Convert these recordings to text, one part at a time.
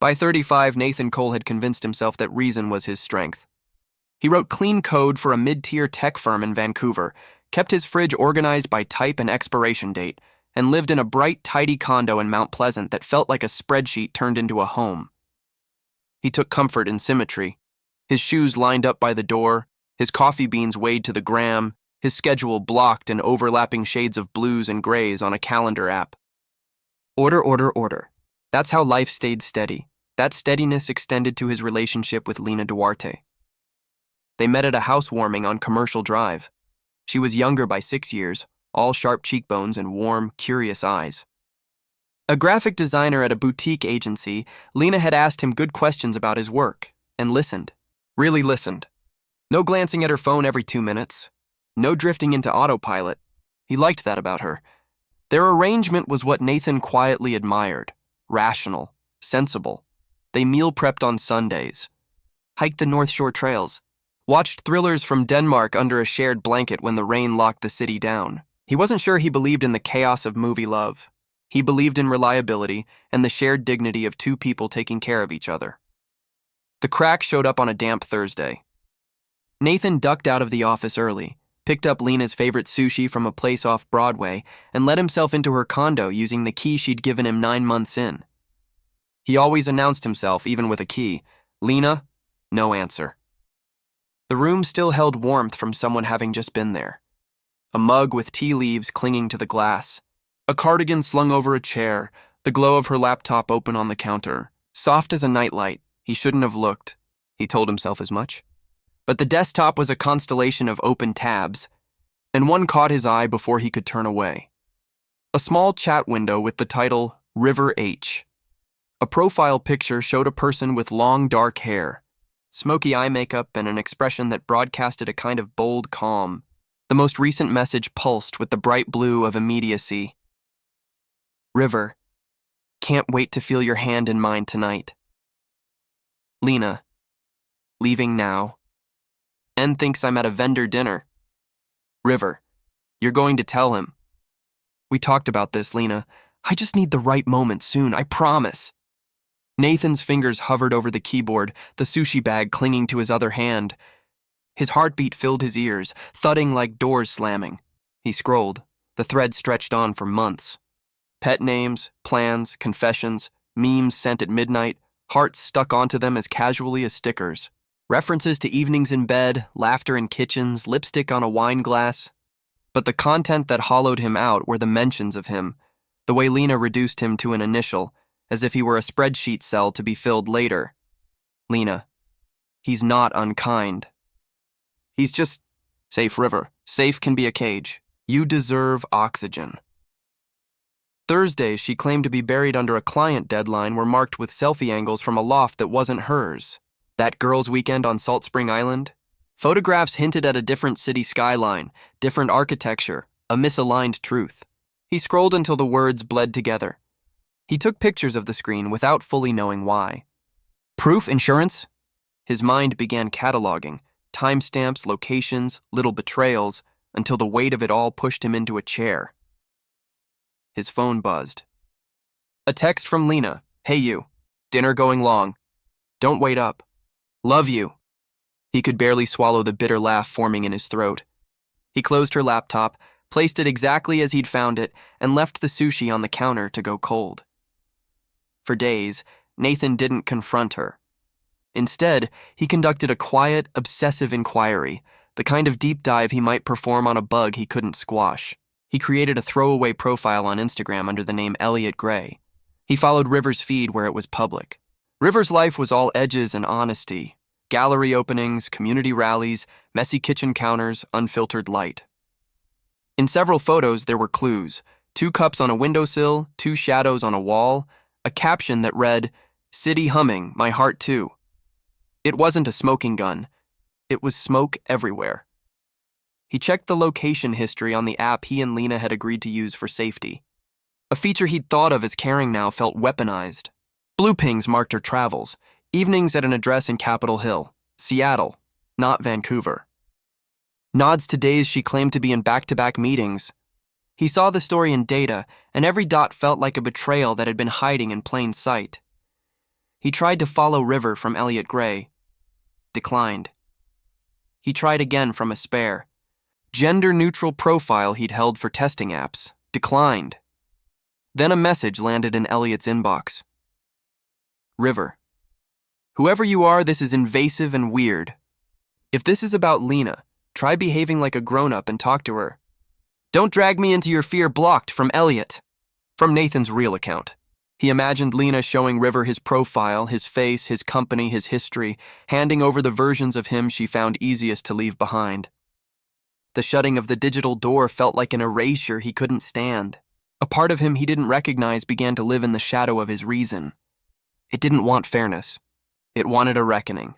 By 35, Nathan Cole had convinced himself that reason was his strength. He wrote clean code for a mid-tier tech firm in Vancouver, kept his fridge organized by type and expiration date, and lived in a bright, tidy condo in Mount Pleasant that felt like a spreadsheet turned into a home. He took comfort in symmetry. His shoes lined up by the door, his coffee beans weighed to the gram, his schedule blocked in overlapping shades of blues and grays on a calendar app. Order, order, order. That's how life stayed steady. That steadiness extended to his relationship with Lena Duarte. They met at a housewarming on Commercial Drive. She was younger by 6 years, all sharp cheekbones and warm, curious eyes. A graphic designer at a boutique agency, Lena had asked him good questions about his work, and listened. Really listened. No glancing at her phone every 2 minutes. No drifting into autopilot. He liked that about her. Their arrangement was what Nathan quietly admired. Rational, sensible. They meal prepped on Sundays. Hiked the North Shore trails. Watched thrillers from Denmark under a shared blanket when the rain locked the city down. He wasn't sure he believed in the chaos of movie love. He believed in reliability and the shared dignity of two people taking care of each other. The crack showed up on a damp Thursday. Nathan ducked out of the office early, picked up Lena's favorite sushi from a place off Broadway, and let himself into her condo using the key she'd given him 9 months in. He always announced himself, even with a key. Lena, no answer. The room still held warmth from someone having just been there. A mug with tea leaves clinging to the glass. A cardigan slung over a chair, the glow of her laptop open on the counter. Soft as a nightlight, he shouldn't have looked. He told himself as much. But the desktop was a constellation of open tabs, and one caught his eye before he could turn away. A small chat window with the title River H. A profile picture showed a person with long dark hair, smoky eye makeup, and an expression that broadcasted a kind of bold calm. The most recent message pulsed with the bright blue of immediacy. River, can't wait to feel your hand in mine tonight. Lena, leaving now. N thinks I'm at a vendor dinner. River, you're going to tell him. We talked about this, Lena. I just need the right moment soon, I promise. Nathan's fingers hovered over the keyboard, the sushi bag clinging to his other hand. His heartbeat filled his ears, thudding like doors slamming. He scrolled. The thread stretched on for months. Pet names, plans, confessions, memes sent at midnight, hearts stuck onto them as casually as stickers. References to evenings in bed, laughter in kitchens, lipstick on a wine glass. But the content that hollowed him out were the mentions of him, the way Lena reduced him to an initial, as if he were a spreadsheet cell to be filled later. Lena, he's not unkind. He's just safe, River. Safe can be a cage. You deserve oxygen. Thursdays she claimed to be buried under a client deadline were marked with selfie angles from a loft that wasn't hers. That girls' weekend on Salt Spring Island? Photographs hinted at a different city skyline, different architecture, a misaligned truth. He scrolled until the words bled together. He took pictures of the screen without fully knowing why. Proof, insurance? His mind began cataloging, timestamps, locations, little betrayals, until the weight of it all pushed him into a chair. His phone buzzed. A text from Lena. Hey you. Dinner going long. Don't wait up. Love you. He could barely swallow the bitter laugh forming in his throat. He closed her laptop, placed it exactly as he'd found it, and left the sushi on the counter to go cold. For days, Nathan didn't confront her. Instead, he conducted a quiet, obsessive inquiry, the kind of deep dive he might perform on a bug he couldn't squash. He created a throwaway profile on Instagram under the name Elliot Gray. He followed River's feed where it was public. River's life was all edges and honesty. Gallery openings, community rallies, messy kitchen counters, unfiltered light. In several photos, there were clues. 2 cups on a windowsill, 2 shadows on a wall, a caption that read, City humming, my heart too. It wasn't a smoking gun. It was smoke everywhere. He checked the location history on the app he and Lena had agreed to use for safety. A feature he'd thought of as caring now felt weaponized. Blue pings marked her travels, evenings at an address in Capitol Hill, Seattle, not Vancouver. Nods to days she claimed to be in back-to-back meetings. He saw the story in data, and every dot felt like a betrayal that had been hiding in plain sight. He tried to follow River from Elliot Gray. Declined. He tried again from a spare. Gender-neutral profile he'd held for testing apps. Declined. Then a message landed in Elliot's inbox. River. Whoever you are, this is invasive and weird. If this is about Lena, try behaving like a grown-up and talk to her. Don't drag me into your fear. Blocked from Elliot. From Nathan's real account. He imagined Lena showing River his profile, his face, his company, his history, handing over the versions of him she found easiest to leave behind. The shutting of the digital door felt like an erasure he couldn't stand. A part of him he didn't recognize began to live in the shadow of his reason. It didn't want fairness. It wanted a reckoning.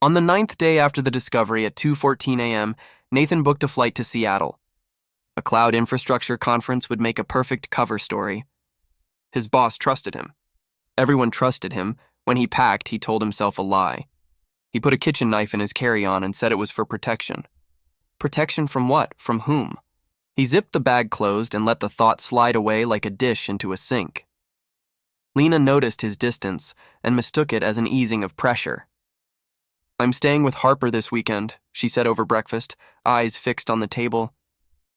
On the 9th day after the discovery at 2:14 a.m., Nathan booked a flight to Seattle. A cloud infrastructure conference would make a perfect cover story. His boss trusted him. Everyone trusted him. When he packed, he told himself a lie. He put a kitchen knife in his carry-on and said it was for protection. Protection from what? From whom? He zipped the bag closed and let the thought slide away like a dish into a sink. Lena noticed his distance and mistook it as an easing of pressure. I'm staying with Harper this weekend, she said over breakfast, eyes fixed on the table.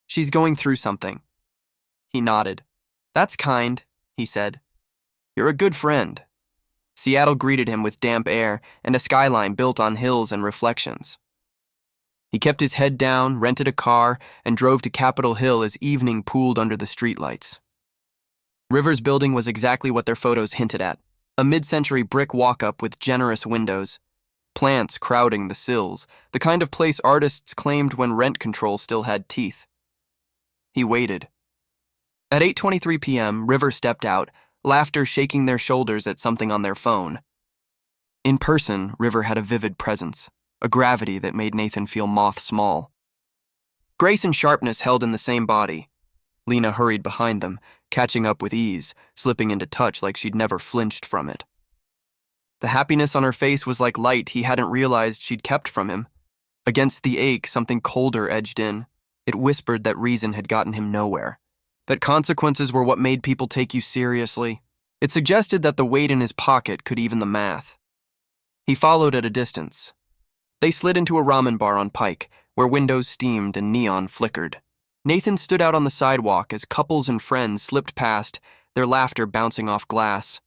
She's going through something. He nodded. That's kind, he said. You're a good friend. Seattle greeted him with damp air and a skyline built on hills and reflections. He kept his head down, rented a car, and drove to Capitol Hill as evening pooled under the streetlights. River's building was exactly what their photos hinted at, a mid-century brick walk-up with generous windows, plants crowding the sills, the kind of place artists claimed when rent control still had teeth. He waited. At 8:23 p.m., River stepped out, laughter shaking their shoulders at something on their phone. In person, River had a vivid presence, a gravity that made Nathan feel moth-small. Grace and sharpness held in the same body. Lena hurried behind them, catching up with ease, slipping into touch like she'd never flinched from it. The happiness on her face was like light he hadn't realized she'd kept from him. Against the ache, something colder edged in. It whispered that reason had gotten him nowhere, that consequences were what made people take you seriously. It suggested that the weight in his pocket could even the math. He followed at a distance. They slid into a ramen bar on Pike, where windows steamed and neon flickered. Nathan stood out on the sidewalk as couples and friends slipped past, their laughter bouncing off glass.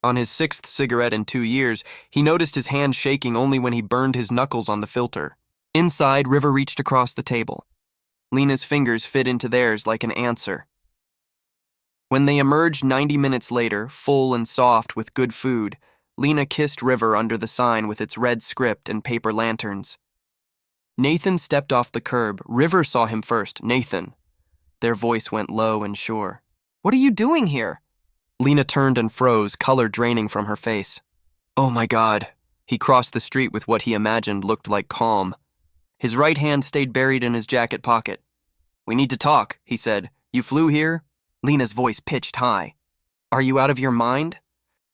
On his 6th cigarette in 2 years, he noticed his hand shaking only when he burned his knuckles on the filter. Inside, River reached across the table. Lena's fingers fit into theirs like an answer. When they emerged 90 minutes later, full and soft with good food, Lena kissed River under the sign with its red script and paper lanterns. Nathan stepped off the curb. River saw him first. Nathan. Their voice went low and sure. What are you doing here? Lena turned and froze, color draining from her face. Oh my God. He crossed the street with what he imagined looked like calm. His right hand stayed buried in his jacket pocket. We need to talk, he said. You flew here? Lena's voice pitched high. Are you out of your mind?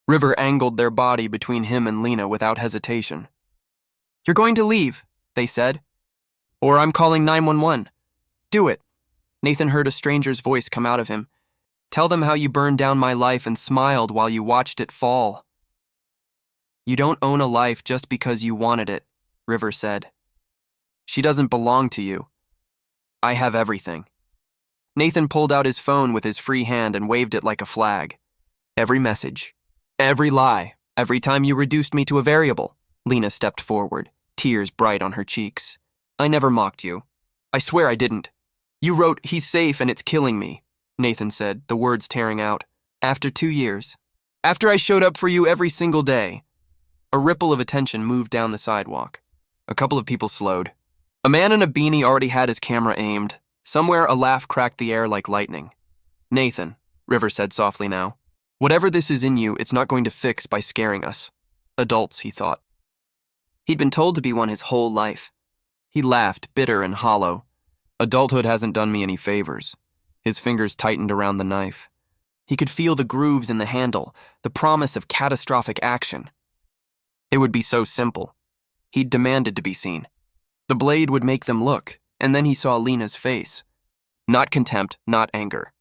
River angled their body between him and Lena without hesitation. You're going to leave, they said. Or I'm calling 911. Do it. Nathan heard a stranger's voice come out of him. Tell them how you burned down my life and smiled while you watched it fall. You don't own a life just because you wanted it, River said. She doesn't belong to you. I have everything. Nathan pulled out his phone with his free hand and waved it like a flag. Every message. Every lie. Every time you reduced me to a variable. Lena stepped forward, tears bright on her cheeks. I never mocked you. I swear I didn't. You wrote, he's safe and it's killing me, Nathan said, the words tearing out. After 2 years. After I showed up for you every single day. A ripple of attention moved down the sidewalk. A couple of people slowed. A man in a beanie already had his camera aimed. Somewhere a laugh cracked the air like lightning. Nathan, River said softly now. Whatever this is in you, it's not going to fix by scaring us. Adults, he thought. He'd been told to be one his whole life. He laughed, bitter and hollow. Adulthood hasn't done me any favors. His fingers tightened around the knife. He could feel the grooves in the handle, the promise of catastrophic action. It would be so simple. He'd demanded to be seen. The blade would make them look, and then he saw Lena's face. Not contempt, not anger.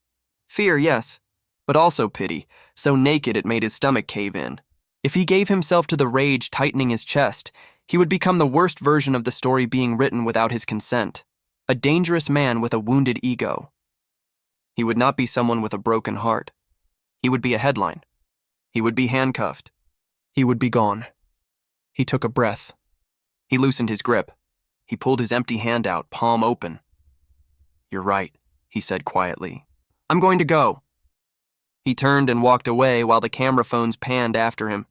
Fear, yes. but also pity, so naked it made his stomach cave in. If he gave himself to the rage tightening his chest, he would become the worst version of the story being written without his consent, a dangerous man with a wounded ego. He would not be someone with a broken heart. He would be a headline. He would be handcuffed. He would be gone. He took a breath. He loosened his grip. He pulled his empty hand out, palm open. "You're right," he said quietly. "I'm going to go." He turned and walked away while the camera phones panned after him.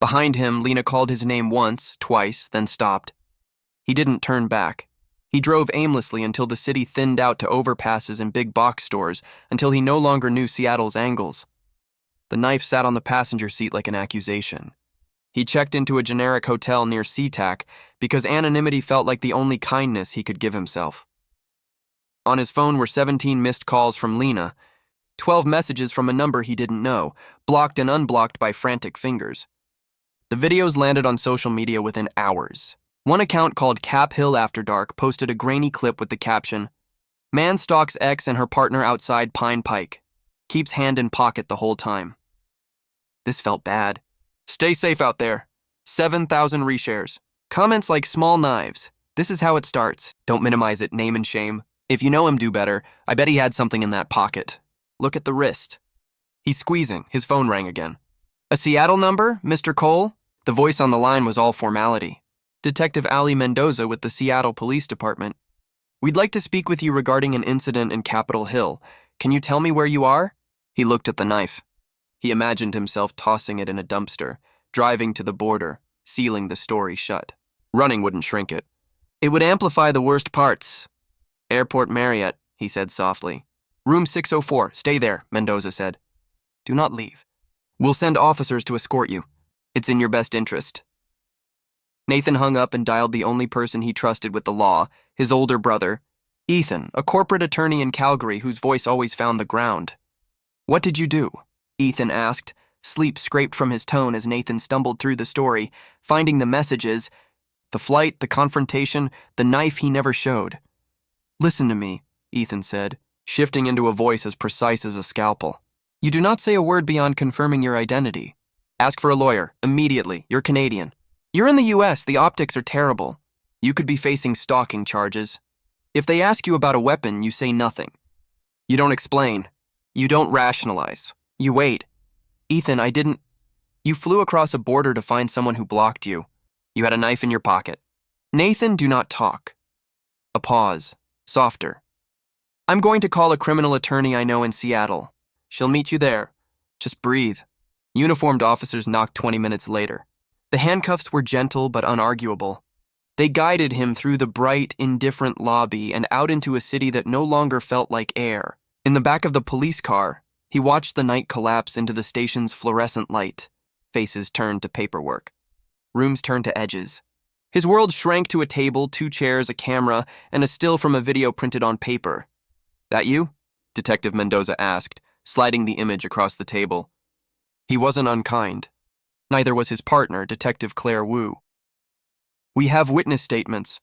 Behind him, Lena called his name once, twice, then stopped. He didn't turn back. He drove aimlessly until the city thinned out to overpasses and big box stores, until he no longer knew Seattle's angles. The knife sat on the passenger seat like an accusation. He checked into a generic hotel near Sea-Tac because anonymity felt like the only kindness he could give himself. On his phone were 17 missed calls from Lena, 12 messages from a number he didn't know, blocked and unblocked by frantic fingers. The videos landed on social media within hours. One account called Cap Hill After Dark posted a grainy clip with the caption, "Man stalks ex and her partner outside Pine Pike. Keeps hand in pocket the whole time." This felt bad. "Stay safe out there. 7,000 reshares. Comments like small knives. This is how it starts. Don't minimize it, name and shame. If you know him, do better. I bet he had something in that pocket. Look at the wrist." He's squeezing. His phone rang again. "A Seattle number, Mr. Cole?" The voice on the line was all formality. "Detective Ali Mendoza with the Seattle Police Department. We'd like to speak with you regarding an incident in Capitol Hill. Can you tell me where you are?" He looked at the knife. He imagined himself tossing it in a dumpster, driving to the border, sealing the story shut. Running wouldn't shrink it. "It would amplify the worst parts." "Airport Marriott," he said softly. "Room 604, stay there," Mendoza said. "Do not leave. We'll send officers to escort you. It's in your best interest." Nathan hung up and dialed the only person he trusted with the law, his older brother, Ethan, a corporate attorney in Calgary whose voice always found the ground. "What did you do?" Ethan asked, sleep scraped from his tone as Nathan stumbled through the story, finding the messages, the flight, the confrontation, the knife he never showed. "Listen to me," Ethan said, shifting into a voice as precise as a scalpel. "You do not say a word beyond confirming your identity. Ask for a lawyer, immediately. You're Canadian. You're in the US, the optics are terrible. You could be facing stalking charges. If they ask you about a weapon, you say nothing. You don't explain. You don't rationalize. You wait. Ethan, I didn't... You flew across a border to find someone who blocked you. You had a knife in your pocket. Nathan, do not talk." A pause. Softer. "I'm going to call a criminal attorney I know in Seattle. She'll meet you there. Just breathe." Uniformed officers knocked 20 minutes later. The handcuffs were gentle but unarguable. They guided him through the bright, indifferent lobby and out into a city that no longer felt like air. In the back of the police car, he watched the night collapse into the station's fluorescent light. Faces turned to paperwork. Rooms turned to edges. His world shrank to a table, 2 chairs, a camera, and a still from a video printed on paper. "That you?" Detective Mendoza asked, sliding the image across the table. He wasn't unkind. Neither was his partner, Detective Claire Wu. "We have witness statements.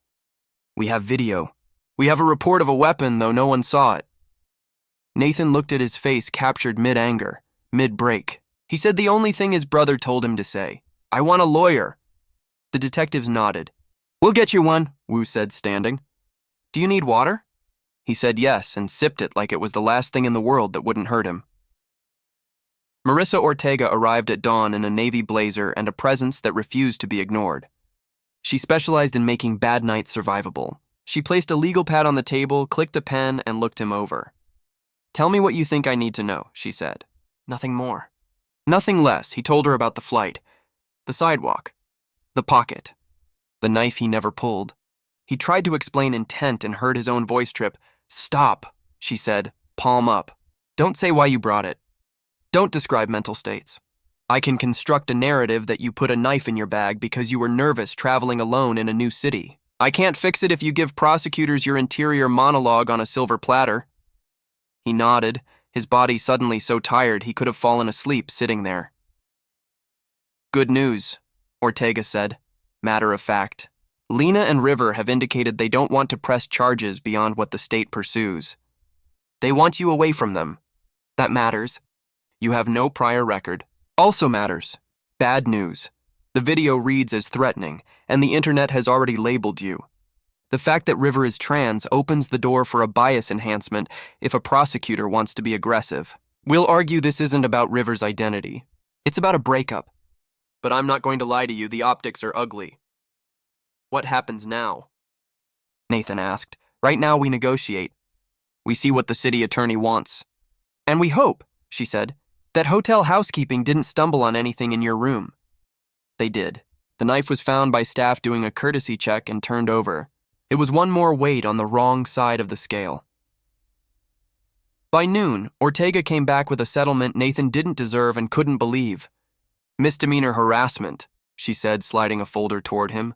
We have video. We have a report of a weapon, though no one saw it." Nathan looked at his face captured mid-anger, mid-break. He said the only thing his brother told him to say. "I want a lawyer." The detectives nodded. "We'll get you one," Wu said, standing. "Do you need water?" He said yes and sipped it like it was the last thing in the world that wouldn't hurt him. Marissa Ortega arrived at dawn in a navy blazer and a presence that refused to be ignored. She specialized in making bad nights survivable. She placed a legal pad on the table, clicked a pen, and looked him over. "Tell me what you think I need to know," she said. "Nothing more." Nothing less. He told her about the flight, the sidewalk, the pocket, the knife he never pulled. He tried to explain intent and heard his own voice trip. "Stop," she said, palm up. "Don't say why you brought it. Don't describe mental states. I can construct a narrative that you put a knife in your bag because you were nervous traveling alone in a new city. I can't fix it if you give prosecutors your interior monologue on a silver platter." He nodded, his body suddenly so tired he could have fallen asleep sitting there. "Good news," Ortega said, matter of fact. "Lena and River have indicated they don't want to press charges beyond what the state pursues. They want you away from them. That matters. You have no prior record. Also matters. Bad news. The video reads as threatening, and the internet has already labeled you. The fact that River is trans opens the door for a bias enhancement if a prosecutor wants to be aggressive. We'll argue this isn't about River's identity. It's about a breakup. But I'm not going to lie to you, the optics are ugly. What happens now? Nathan asked. Right now we negotiate. We see what the city attorney wants. And we hope, she said, that hotel housekeeping didn't stumble on anything in your room. They did. The knife was found by staff doing a courtesy check and turned over. It was one more weight on the wrong side of the scale. By noon, Ortega came back with a settlement Nathan didn't deserve and couldn't believe. Misdemeanor harassment, she said, sliding a folder toward him.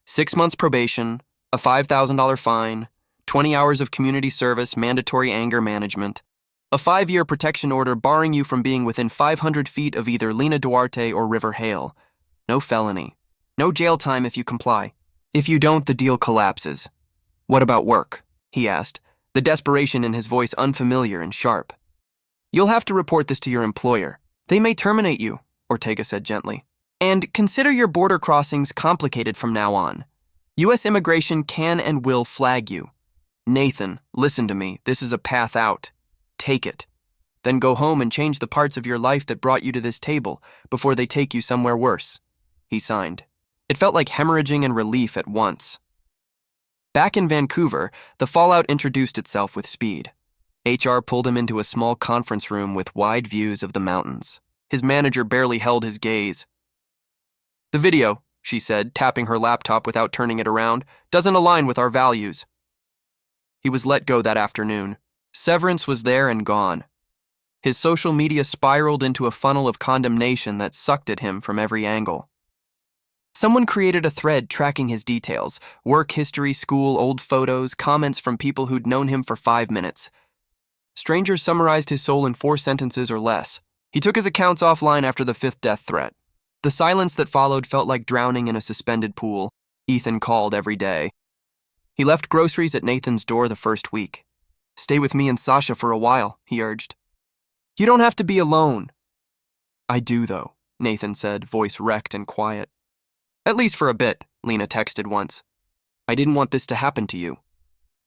6 months probation, a $5,000 fine, 20 hours of community service, mandatory anger management, a 5-year protection order barring you from being within 500 feet of either Lena Duarte or River Hale. No felony. No jail time if you comply. If you don't, the deal collapses. What about work? He asked, the desperation in his voice unfamiliar and sharp. You'll have to report this to your employer. They may terminate you, Ortega said gently. And consider your border crossings complicated from now on. U.S. immigration can and will flag you. Nathan, listen to me. This is a path out. Take it. Then go home and change the parts of your life that brought you to this table before they take you somewhere worse. He signed. It felt like hemorrhaging and relief at once. Back in Vancouver, the fallout introduced itself with speed. HR pulled him into a small conference room with wide views of the mountains. His manager barely held his gaze. The video, she said, tapping her laptop without turning it around, doesn't align with our values. He was let go that afternoon. Severance was there and gone. His social media spiraled into a funnel of condemnation that sucked at him from every angle. Someone created a thread tracking his details, work history, school, old photos, comments from people who'd known him for 5 minutes. Strangers summarized his soul in 4 sentences or less. He took his accounts offline after the 5th death threat. The silence that followed felt like drowning in a suspended pool. Ethan called every day. He left groceries at Nathan's door the first week. Stay with me and Sasha for a while, he urged. You don't have to be alone. I do, though, Nathan said, voice wrecked and quiet. At least for a bit, Lena texted once. I didn't want this to happen to you.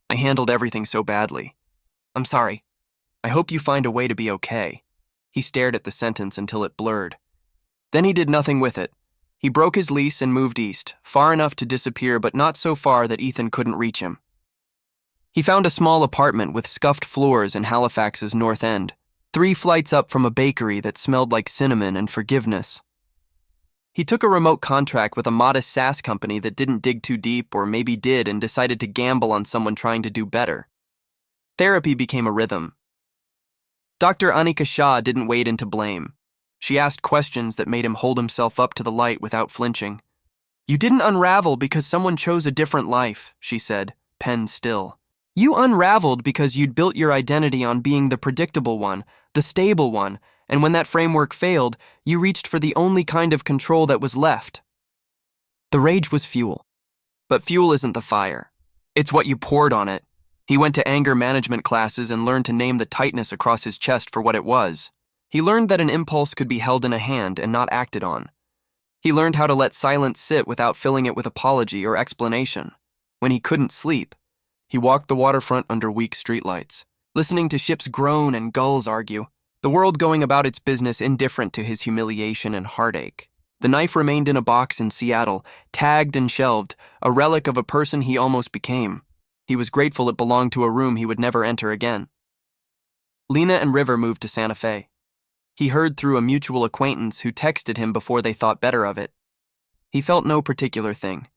I handled everything so badly. I'm sorry. I hope you find a way to be okay. He stared at the sentence until it blurred. Then he did nothing with it. He broke his lease and moved east, far enough to disappear but not so far that Ethan couldn't reach him. He found a small apartment with scuffed floors in Halifax's North End, 3 flights up from a bakery that smelled like cinnamon and forgiveness. He took a remote contract with a modest SaaS company that didn't dig too deep, or maybe did, and decided to gamble on someone trying to do better. Therapy became a rhythm. Dr. Anika Shah didn't wade into blame. She asked questions that made him hold himself up to the light without flinching. You didn't unravel because someone chose a different life, she said, pen still. You unraveled because you'd built your identity on being the predictable one, the stable one, and when that framework failed, you reached for the only kind of control that was left. The rage was fuel. But fuel isn't the fire. It's what you poured on it. He went to anger management classes and learned to name the tightness across his chest for what it was. He learned that an impulse could be held in a hand and not acted on. He learned how to let silence sit without filling it with apology or explanation. When he couldn't sleep, he walked the waterfront under weak streetlights, listening to ships groan and gulls argue, the world going about its business indifferent to his humiliation and heartache. The knife remained in a box in Seattle, tagged and shelved, a relic of a person he almost became. He was grateful it belonged to a room he would never enter again. Lena and River moved to Santa Fe. He heard through a mutual acquaintance who texted him before they thought better of it. He felt no particular thing.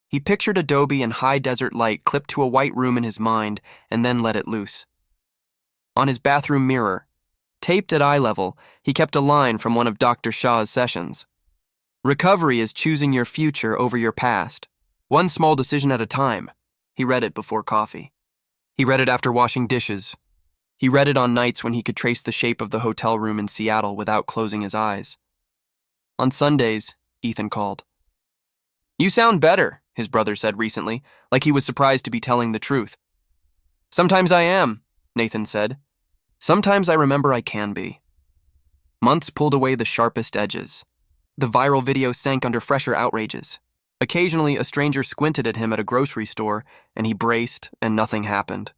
He pictured Adobe and high desert light clipped to a white room in his mind and then let it loose. On his bathroom mirror, taped at eye level, he kept a line from one of Dr. Shah's sessions. Recovery is choosing your future over your past, one small decision at a time. He read it before coffee. He read it after washing dishes. He read it on nights when he could trace the shape of the hotel room in Seattle without closing his eyes. On Sundays, Ethan called. You sound better, his brother said recently, like he was surprised to be telling the truth. Sometimes I am, Nathan said. Sometimes I remember I can be. Months pulled away the sharpest edges. The viral video sank under fresher outrages. Occasionally, a stranger squinted at him at a grocery store, and he braced, and nothing happened.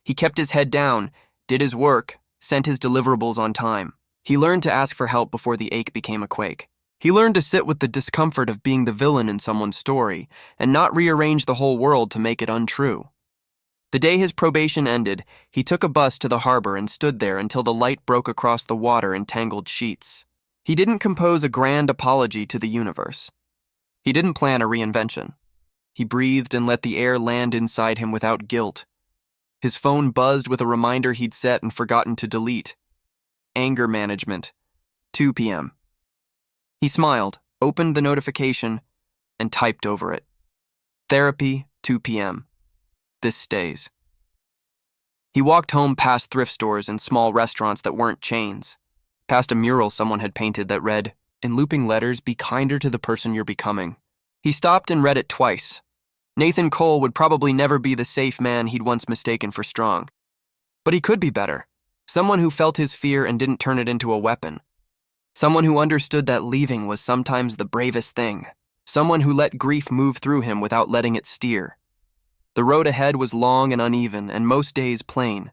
He kept his head down, did his work, sent his deliverables on time. He learned to ask for help before the ache became a quake. He learned to sit with the discomfort of being the villain in someone's story, and not rearrange the whole world to make it untrue. The day his probation ended, he took a bus to the harbor and stood there until the light broke across the water in tangled sheets. He didn't compose a grand apology to the universe. He didn't plan a reinvention. He breathed and let the air land inside him without guilt. His phone buzzed with a reminder he'd set and forgotten to delete. Anger management, 2 p.m. He smiled, opened the notification, and typed over it. Therapy, 2 p.m. This stays. He walked home past thrift stores and small restaurants that weren't chains, past a mural someone had painted that read, "In looping letters, be kinder to the person you're becoming." He stopped and read it twice. Nathan Cole would probably never be the safe man he'd once mistaken for strong. But he could be better. Someone who felt his fear and didn't turn it into a weapon. Someone who understood that leaving was sometimes the bravest thing. Someone who let grief move through him without letting it steer. The road ahead was long and uneven, and most days plain.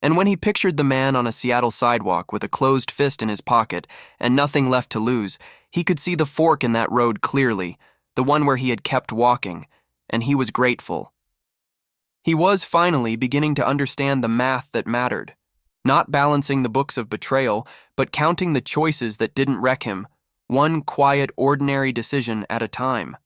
And when he pictured the man on a Seattle sidewalk with a closed fist in his pocket and nothing left to lose, he could see the fork in that road clearly, the one where he had kept walking, and he was grateful. He was finally beginning to understand the math that mattered, not balancing the books of betrayal, but counting the choices that didn't wreck him, one quiet, ordinary decision at a time.